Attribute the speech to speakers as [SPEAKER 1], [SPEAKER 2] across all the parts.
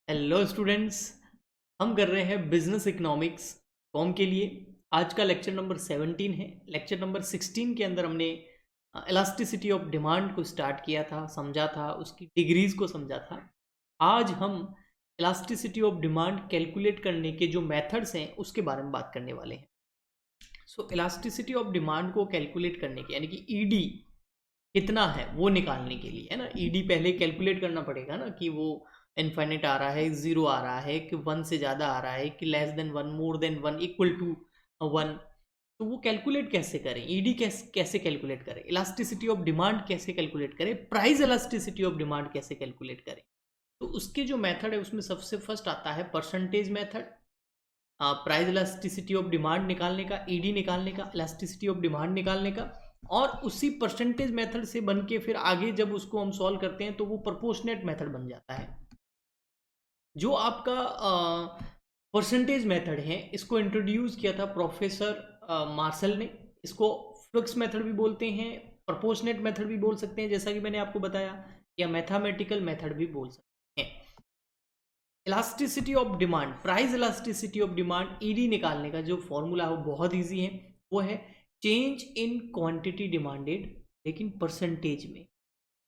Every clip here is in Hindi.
[SPEAKER 1] Hello students. हम कर रहे हैं बिजनेस इकोनॉमिक्स कॉम के लिए। आज का लेक्चर नंबर 17 है। लेक्चर नंबर 16 के अंदर हमने इलास्टिसिटी ऑफ डिमांड को स्टार्ट किया था, समझा था, उसकी डिग्रीज को समझा था। आज हम इलास्टिसिटी ऑफ डिमांड कैलकुलेट करने के जो मेथड्स हैं उसके बारे में बात करने वाले हैं। सो इलास्टिसिटी ऑफ डिमांड को कैलकुलेट करने के यानी कि ईडी कितना है वो निकालने के लिए, है ना, ईडी पहले कैलकुलेट करना पड़ेगा ना कि वो इनफाइनाइट आ रहा है, जीरो आ रहा है, कि वन से ज़्यादा आ रहा है, कि less than one, more than one, equal to one. तो वो कैलकुलेट कैसे करें, ईडी कैसे कैलकुलेट करें, इलास्टिसिटी ऑफ डिमांड कैसे कैलकुलेट करें, प्राइस इलास्टिसिटी ऑफ डिमांड कैसे कैलकुलेट करें। तो उसके जो मेथड है उसमें सबसे फर्स्ट आता है percentage method. Price elasticity of demand निकालने का, ईडी निकालने का, इलास्टिसिटी ऑफ डिमांड निकालने का, और उसी परसेंटेज मेथड से बन के फिर आगे जब उसको हम सॉल्व करते हैं तो वो प्रोपोर्शनेट मेथड बन जाता है। जो आपका परसेंटेज मेथड है इसको इंट्रोड्यूस किया था प्रोफेसर मार्शल ने। इसको फ्लक्स मेथड भी बोलते हैं, प्रोपोर्शनेट मेथड भी बोल सकते हैं जैसा कि मैंने आपको बताया, या मैथमेटिकल मेथड भी बोल सकते हैं। Elasticity of demand, price elasticity of demand, ED निकालने का जो फॉर्मूला है वो बहुत इजी है। वो है चेंज इन क्वांटिटी डिमांडेड, लेकिन परसेंटेज में,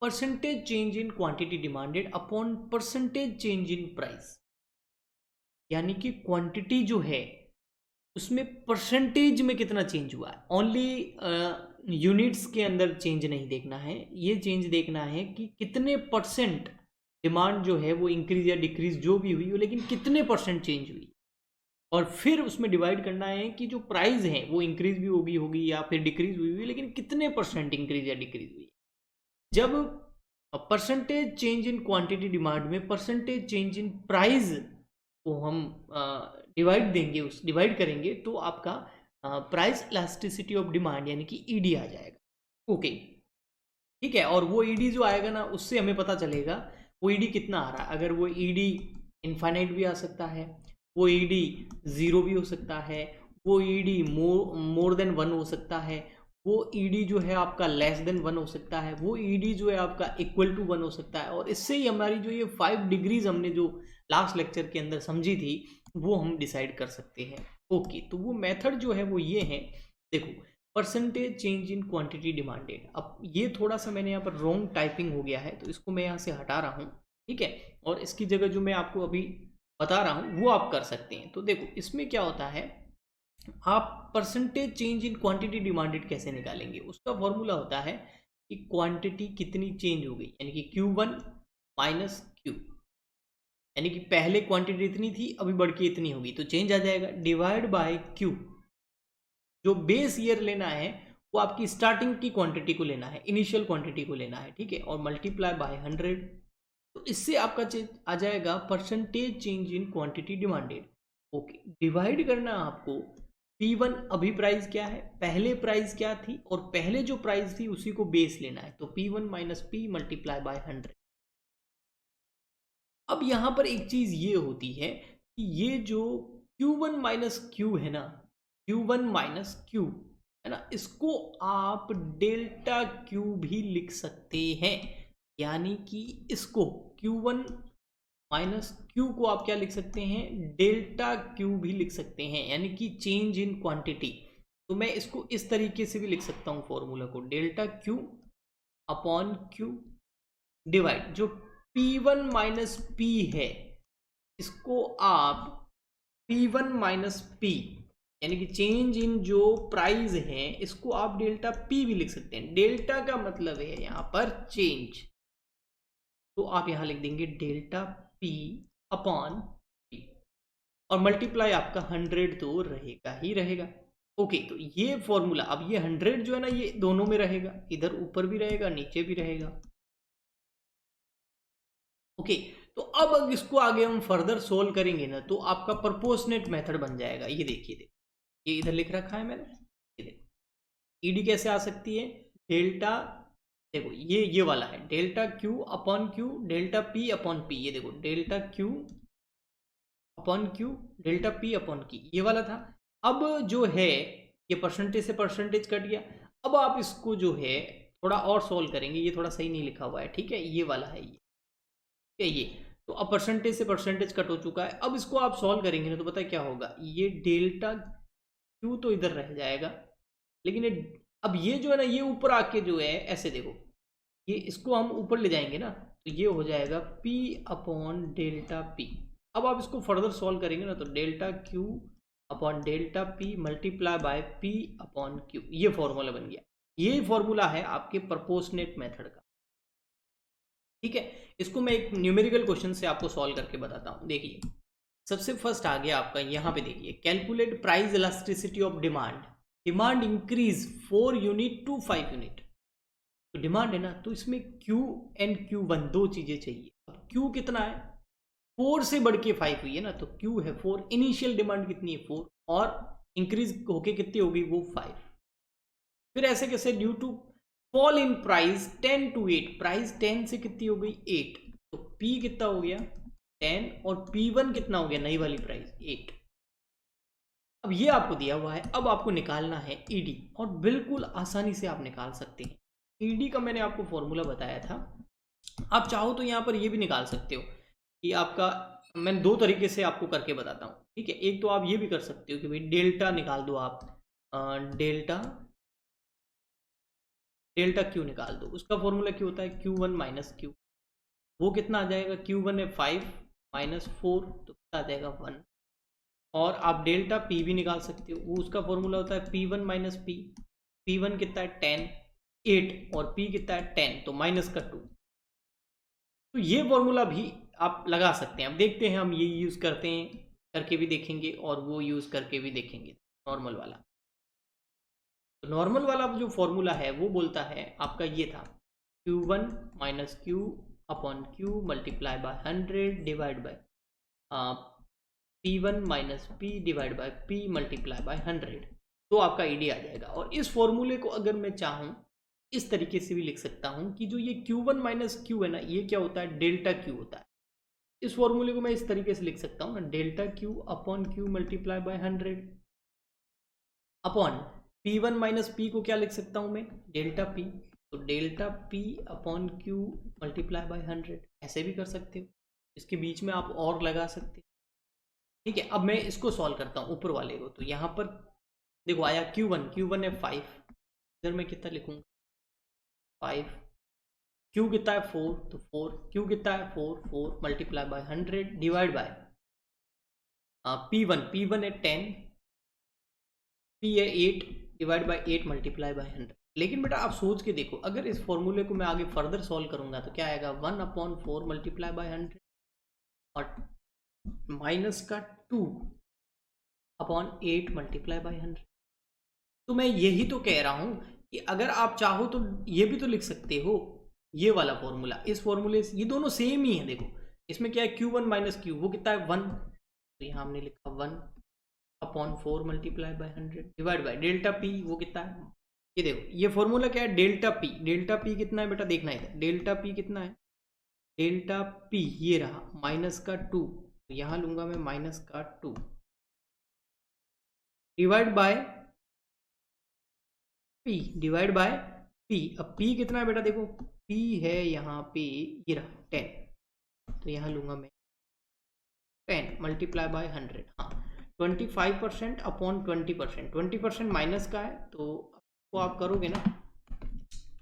[SPEAKER 1] percentage change in quantity demanded upon percentage change in price. यानी कि क्वांटिटी जो है उसमें परसेंटेज में कितना चेंज हुआ है, ओनली यूनिट्स के अंदर चेंज नहीं देखना है, ये चेंज देखना है कि कितने परसेंट डिमांड जो है वो इंक्रीज या डिक्रीज जो भी हुई हो, लेकिन कितने परसेंट चेंज हुई। और फिर उसमें डिवाइड करना है कि जो प्राइस है वो इंक्रीज भी होगी होगी या फिर डिक्रीज हुई हुई, लेकिन कितने परसेंट इंक्रीज या डिक्रीज हुई। जब percentage change in quantity demand में परसेंटेज चेंज इन प्राइस को हम डिवाइड देंगे, उस डिवाइड करेंगे तो आपका प्राइस इलास्टिसिटी ऑफ डिमांड यानी कि ईडी आ जाएगा। ओके, ठीक है। और वो ईडी जो आएगा ना उससे हमें पता चलेगा वो ईडी कितना आ रहा है। अगर वो ईडी इनफाइनाइट भी आ सकता है, वो ईडी जीरो भी हो सकता है, वो ईडी मोर देन वन हो सकता है, वो ईडी जो है आपका लेस देन वन हो सकता है, वो ईडी जो है आपका इक्वल टू वन हो सकता है। और इससे ही हमारी जो ये 5 डिग्रीज हमने जो लास्ट लेक्चर के अंदर समझी थी वो हम डिसाइड कर सकते हैं। ओके, तो वो मेथड जो है वो ये है। देखो, percentage change in quantity demanded. अब ये थोड़ा सा मैंने यहाँ पर रॉन्ग टाइपिंग हो गया है तो इसको मैं यहाँ से हटा रहा हूँ, ठीक है। और इसकी जगह जो मैं आपको अभी बता रहा हूँ वो आप कर सकते हैं। तो देखो इसमें क्या होता है, आप percentage change in quantity demanded कैसे निकालेंगे। उसका फॉर्मूला होता है कि क्वांटिटी कितनी चेंज हो गई, यानी कि Q1 माइनस Q, यानी कि पहले क्वांटिटी इतनी थी अभी बढ़ के इतनी होगी तो चेंज आ जाएगा, डिवाइड बाय Q। जो बेस ईयर लेना है वो आपकी स्टार्टिंग की क्वांटिटी को लेना है, इनिशियल क्वांटिटी को लेना है, ठीक है, और मल्टीप्लाई बाय 100। तो इससे आपका चेंज आ जाएगा percentage change in quantity demanded. Okay, divide करना आपको P1, अभी प्राइस क्या है, पहले प्राइस क्या थी, और पहले जो प्राइस थी उसी को बेस लेना है, तो P1 minus P multiply by 100। अब यहां पर एक चीज ये होती है कि ये जो Q1 माइनस क्यू है ना, Q1 माइनस क्यू है ना, इसको आप डेल्टा Q भी लिख सकते हैं। यानी कि इसको Q1 माइनस क्यू को आप क्या लिख सकते हैं, डेल्टा Q भी लिख सकते हैं, यानी कि चेंज इन क्वांटिटी। तो मैं इसको इस तरीके से भी लिख सकता हूं फॉर्मूला को, delta Q upon Q divide जो P1 माइनस पी है इसको आप P1 माइनस पी, यानी कि चेंज इन जो प्राइस है इसको आप डेल्टा P भी लिख सकते हैं। डेल्टा का मतलब है यहाँ पर चेंज, तो आप यहाँ लिख देंगे डेल्टा P अपॉन P, और मल्टीप्लाई आपका 100 तो रहेगा ही रहेगा। ओके, तो ये फॉर्मूला, अब ये 100 जो है ना ये दोनों में रहेगा, इधर ऊपर भी रहेगा नीचे भी रहेगा। ओके, तो अब इसको आगे हम फर्दर सोल्व करेंगे ना तो आपका प्रोपोर्शनेट मेथड बन जाएगा। ये देखिए, ये इधर लिख रखा है मैंने, ये देखो ईडी कैसे आ सकती है, डेल्टा, देखो ये वाला है delta Q upon Q delta P upon P. ये देखो delta Q upon Q delta P upon की, ये वाला था। अब जो है ये परसेंटेज से परसेंटेज कट गया। अब आप इसको जो है थोड़ा और सोल्व करेंगे, ये थोड़ा सही नहीं लिखा हुआ है, ठीक है, ये वाला है ये, ठीक है, ये तो अब परसेंटेज से परसेंटेज कट हो चुका है। अब इसको आप सॉल्व करेंगे ना तो पता है क्या होगा, ये डेल्टा क्यू तो इधर रह जाएगा, लेकिन अब ये जो है ना ये ऊपर आके जो है ऐसे देखो, ये इसको हम ऊपर ले जाएंगे ना तो ये हो जाएगा P अपॉन डेल्टा P। अब आप इसको फर्दर सॉल्व करेंगे ना तो delta Q upon delta P multiply by P upon Q, ये फॉर्मूला बन गया। ये फॉर्मूला है आपके प्रोपोर्शनेट मेथड का, ठीक है। इसको मैं एक न्यूमेरिकल क्वेश्चन से आपको सॉल्व करके बताता हूँ। देखिए सबसे फर्स्ट आ गया आपका यहाँ पे, देखिए calculate price elasticity of demand, demand increase 4 unit to 5 unit. तो डिमांड है ना तो इसमें Q एंड Q1 दो चीजें चाहिए। अब Q कितना है, 4 से बढ़ के 5 हुई है ना तो Q है 4, इनिशियल डिमांड कितनी है 4 और इंक्रीज होके कितनी होगी वो 5। फिर ऐसे कैसे, due to fall in price 10 to 8, price 10 से कितनी हो गई 8, तो P कितना हो गया 10 और P1 कितना हो गया नई वाली प्राइस 8। अब ये आपको दिया हुआ है, अब आपको निकालना है ED और बिल्कुल आसानी से आप निकाल सकते हैं। ED का मैंने आपको फॉर्मूला बताया था, आप चाहो तो यहाँ पर ये भी निकाल सकते हो कि आपका, मैं दो तरीके से आपको करके बताता हूँ, ठीक है। एक तो आप ये भी कर सकते हो कि भाई डेल्टा निकाल दो आप, डेल्टा Q निकाल दो, उसका फॉर्मूला क्या होता है Q1 माइनस Q, वो कितना आ जाएगा, Q1 है 5 माइनस 4 तो कितना आ जाएगा 1। और आप डेल्टा P भी निकाल सकते हो, वो उसका फॉर्मूला होता है P1 माइनस P, P1 कितना है 10 8 और P कितना है 10 तो माइनस का 2। तो ये फॉर्मूला भी आप लगा सकते हैं। अब देखते हैं हम ये यूज़ करते हैं, करके भी देखेंगे और वो यूज़ करके भी देखेंगे नॉर्मल वाला। तो नॉर्मल वाला जो फॉर्मूला है वो बोलता है आपका ये था Q1 minus Q upon Q multiply by 100 divide by P1 minus P divide by P multiply by 100, तो आपका ED आ जाएगा। और इस फॉर्मूले को अगर मैं चाहूँ इस तरीके से भी लिख सकता हूँ कि जो ये Q1 माइनस Q है ना, ये क्या होता है डेल्टा Q होता है। इस फॉर्मूले को मैं इस तरीके से लिख सकता हूँ ना, delta Q upon Q multiply by 100 upon P1 minus P को क्या लिख सकता हूँ मैं डेल्टा P, तो delta P upon Q multiply by 100, ऐसे भी कर सकते हो, इसके बीच में आप और लगा सकते हो, ठीक है। अब मैं इसको सॉल्व करता हूँ ऊपर वाले को, तो यहाँ पर देखो आया Q1 है 5, इधर मैं कितना लिखूंगा 5, Q कितना है 4 तो 4, Q कितना है 4 multiply by 100 divide by P1 है 10, P है 8 डिवाइड बाय 8 मल्टीप्लाई बाय 100। लेकिन बेटा आप सोच के देखो, अगर इस फॉर्मूले को मैं आगे फर्दर सॉल्व करूंगा तो क्या आएगा 1 अपॉन 4 मल्टीप्लाई बाय 100 और माइनस का 2 अपॉन 8 मल्टीप्लाई बाय 100। तो मैं यही तो कह रहा हूं कि अगर आप चाहो तो ये भी तो लिख सकते हो, ये वाला फॉर्मूला इस फॉर्मूले से, ये दोनों सेम ही है। देखो इसमें क्या है Q1 माइनस Q, वो कितना है 1, तो यहाँ हमने लिखा 1 upon 4 multiply by 100 divide by delta P, वो कितना है, ये देखो ये फॉर्मूला क्या है डेल्टा P कितना है बेटा देखना है, डेल्टा P कितना है, डेल्टा P ये रहा माइनस का 2, तो यहाँ लूंगा मैं माइनस का 2 divide by P, divide by P। अब P कितना है बेटा देखो, P है यहाँ पे ये रहा 10, तो यहाँ लूंगा मैं 10 मल्टीप्लाई बाय 100, हाँ 25% अपॉन 20%, 20% माइनस का है तो वो आप करोगे ना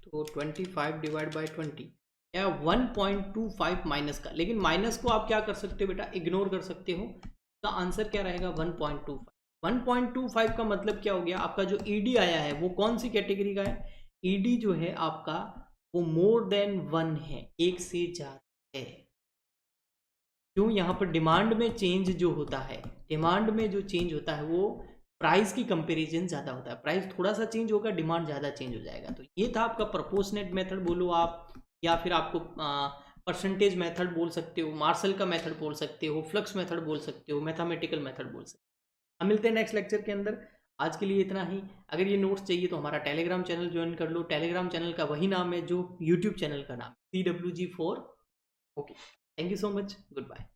[SPEAKER 1] तो 25 डिवाइड बाय 20 या 1.25 माइनस का, लेकिन माइनस को आप क्या कर सकते हो बेटा इग्नोर कर सकते हो, तो आंसर क्या रहेगा 1.25। 1.25 का मतलब क्या हो गया, आपका जो ED आया है वो कौन सी कैटेगरी का है, ED जो है आपका वो मोर देन 1 है, एक से ज्यादा है। क्यों, यहाँ पर डिमांड में चेंज जो होता है, डिमांड में जो चेंज होता है वो प्राइस की कंपैरिजन ज़्यादा होता है, प्राइस थोड़ा सा चेंज होगा डिमांड ज़्यादा चेंज हो जाएगा। तो ये था आपका प्रोपोर्शनेट मेथड बोलो आप, या फिर आपको परसेंटेज मेथड बोल सकते हो, मार्शल का मेथड बोल सकते हो, फ्लक्स मेथड बोल सकते हो, मैथमेटिकल मेथड बोल सकते हो। हम मिलते हैं नेक्स्ट लेक्चर के अंदर, आज के लिए इतना ही। अगर ये नोट्स चाहिए तो हमारा टेलीग्राम चैनल ज्वाइन कर लो, टेलीग्राम चैनल का वही नाम है जो यूट्यूब चैनल का नाम CWG4। Okay, thank you so much, good bye.